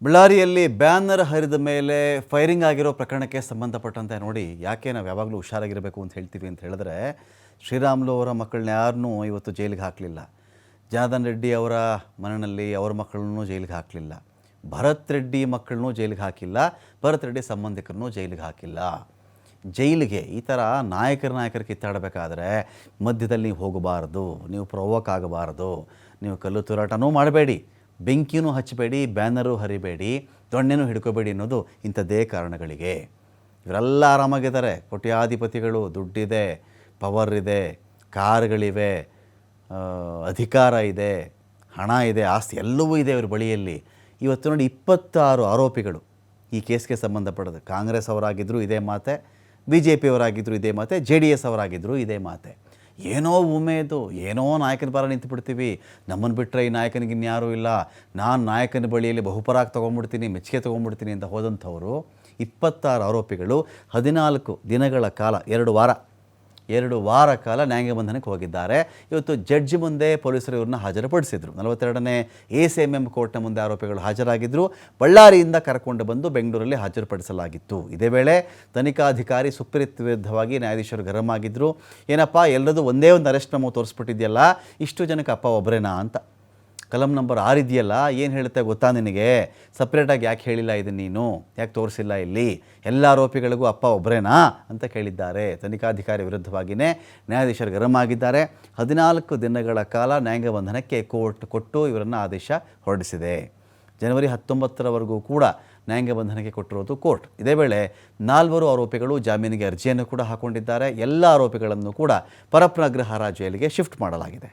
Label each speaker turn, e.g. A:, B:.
A: ಬಳ್ಳಾರಿಯಲ್ಲಿ ಬ್ಯಾನರ್ ಹರಿದ ಮೇಲೆ ಫೈರಿಂಗ್ ಆಗಿರೋ ಪ್ರಕರಣಕ್ಕೆ ಸಂಬಂಧಪಟ್ಟಂತೆ ನೋಡಿ, ಯಾಕೆ ನಾವು ಯಾವಾಗಲೂ ಹುಷಾರಾಗಿರಬೇಕು ಅಂತ ಹೇಳ್ತೀವಿ ಅಂತ ಹೇಳಿದ್ರೆ, ಶ್ರೀರಾಮುಲು ಅವರ ಮಕ್ಕಳನ್ನ ಯಾರನ್ನೂ ಇವತ್ತು ಜೈಲಿಗೆ ಹಾಕಲಿಲ್ಲ. ಜನಾರ್ದನ್ ರೆಡ್ಡಿ ಅವರ ಮನೆಯಲ್ಲಿ ಅವ್ರ ಮಕ್ಕಳನ್ನೂ ಜೈಲಿಗೆ ಹಾಕಲಿಲ್ಲ. ಭರತ್ ರೆಡ್ಡಿ ಮಕ್ಕಳನ್ನೂ ಜೈಲಿಗೆ ಹಾಕಿಲ್ಲ. ಭರತ್ ರೆಡ್ಡಿ ಸಂಬಂಧಿಕರನ್ನೂ ಜೈಲಿಗೆ ಹಾಕಿಲ್ಲ. ಜೈಲಿಗೆ ಈ ಥರ ನಾಯಕರು ಕಿತ್ತಾಡಬೇಕಾದ್ರೆ ಮಧ್ಯದಲ್ಲಿ ನೀವು ಹೋಗಬಾರ್ದು, ನೀವು ಪ್ರೊವೋಕ್ ಆಗಬಾರ್ದು, ನೀವು ಕಲ್ಲು ತೂರಾಟನೂ ಮಾಡಬೇಡಿ, ಬೆಂಕಿನೂ ಹಚ್ಚಬೇಡಿ, ಬ್ಯಾನರು ಹರಿಬೇಡಿ, ದೊಣ್ಣೆನೂ ಹಿಡ್ಕೋಬೇಡಿ ಅನ್ನೋದು ಇಂಥದ್ದೇ ಕಾರಣಗಳಿಗೆ. ಇವರೆಲ್ಲ ಆರಾಮಾಗಿದ್ದಾರೆ. ಕೋಟ್ಯಾಧಿಪತಿಗಳು, ದುಡ್ಡಿದೆ, ಪವರ್ ಇದೆ, ಕಾರುಗಳಿವೆ, ಅಧಿಕಾರ ಇದೆ, ಹಣ ಇದೆ, ಆಸ್ತಿ ಎಲ್ಲವೂ ಇದೆ ಇವ್ರ ಬಳಿಯಲ್ಲಿ. ಇವತ್ತು ನೋಡಿ 26 ಆರೋಪಿಗಳು ಈ ಕೇಸ್ಗೆ ಸಂಬಂಧಪಡೋದು. ಕಾಂಗ್ರೆಸ್ ಅವರಾಗಿದ್ದರೂ ಇದೇ ಮಾತೆ, BJP ಅವರಾಗಿದ್ದರೂ ಇದೇ ಮಾತೆ, JDS ಅವರಾಗಿದ್ದರೂ ಇದೇ ಮಾತೆ. ಏನೋ ಉಮೇದು, ಏನೋ ನಾಯಕನ ಪರ ನಿಂತು ಬಿಡ್ತೀವಿ, ನಮ್ಮನ್ನು ಬಿಟ್ಟರೆ ಈ ನಾಯಕನಿಗೆ ಇನ್ಯಾರೂ ಇಲ್ಲ, ನಾನು ನಾಯಕನ ಬಳಿಯಲ್ಲಿ ಬಹುಪರಾಗಿ ತೊಗೊಂಡ್ಬಿಡ್ತೀನಿ, ಮೆಚ್ಚುಗೆ ತೊಗೊಂಡ್ಬಿಡ್ತೀನಿ ಅಂತ ಹೋದಂಥವರು 26 ಆರೋಪಿಗಳು 14 ದಿನಗಳ ಕಾಲ, 2 ವಾರ ಕಾಲ ನ್ಯಾಯಬಂಧನಕ್ಕೆ ಹೋಗಿದ್ದಾರೆ. ಇವತ್ತು ಜಡ್ಜ್ ಮುಂದೆ ಪೊಲೀಸರು ಇವ್ರನ್ನ ಹಾಜರುಪಡಿಸಿದರು. 42ನೇ ACMM ಕೋರ್ಟ್ನ ಮುಂದೆ ಆರೋಪಿಗಳು ಹಾಜರಾಗಿದ್ದರು. ಬಳ್ಳಾರಿಯಿಂದ ಕರ್ಕೊಂಡು ಬಂದು ಬೆಂಗಳೂರಲ್ಲಿ ಹಾಜರುಪಡಿಸಲಾಗಿತ್ತು. ಇದೇ ವೇಳೆ ತನಿಖಾಧಿಕಾರಿ ಸುಪ್ರೀತ್ ವಿರುದ್ಧವಾಗಿ ನ್ಯಾಯಾಧೀಶರು ಗರಂ ಆಗಿದ್ದರು. ಏನಪ್ಪ ಎಲ್ಲರದು ಒಂದೇ ಒಂದು ಅರೆಸ್ಟ್ ಮೆಮೊ ತೋರಿಸ್ಬಿಟ್ಟಿದೆಯಲ್ಲ, ಇಷ್ಟು ಜನಕ್ಕೆ ಅಪ್ಪ ಒಬ್ಬರೇನಾ ಅಂತ. ಕಲಂ ನಂಬರ್ 6 ಇದೆಯಲ್ಲ, ಏನು ಹೇಳುತ್ತೆ ಗೊತ್ತಾ ನಿನಗೆ? ಸಪ್ರೇಟಾಗಿ ಯಾಕೆ ಹೇಳಿಲ್ಲ ಇದನ್ನು ನೀನು, ಯಾಕೆ ತೋರಿಸಿಲ್ಲ ಇಲ್ಲಿ? ಎಲ್ಲ ಆರೋಪಿಗಳಿಗೂ ಅಪ್ಪ ಒಬ್ಬರೇನಾ ಅಂತ ಕೇಳಿದ್ದಾರೆ. ತನಿಖಾಧಿಕಾರಿ ವಿರುದ್ಧವಾಗಿಯೇ ನ್ಯಾಯಾಧೀಶರು ಗರಂ ಆಗಿದ್ದಾರೆ. 14 ದಿನಗಳ ಕಾಲ ನ್ಯಾಯಬಂಧನಕ್ಕೆ ಕೋರ್ಟ್ ಕೊಟ್ಟು ಇವರನ್ನು ಆದೇಶ ಹೊರಡಿಸಿದೆ. ಜನವರಿ 19ರವರೆಗೂ ಕೂಡ ನ್ಯಾಯಬಂಧನಕ್ಕೆ ಕೊಟ್ಟಿರೋದು ಕೋರ್ಟ್. ಇದೇ ವೇಳೆ 4 ಆರೋಪಿಗಳು ಜಾಮೀನಿಗೆ ಅರ್ಜಿಯನ್ನು ಕೂಡ ಹಾಕೊಂಡಿದ್ದಾರೆ. ಎಲ್ಲ ಆರೋಪಿಗಳನ್ನು ಕೂಡ ಪರಪ್ಪನ ಅಗ್ರಹಾರ ಜೈಲಿಗೆ ಶಿಫ್ಟ್ ಮಾಡಲಾಗಿದೆ.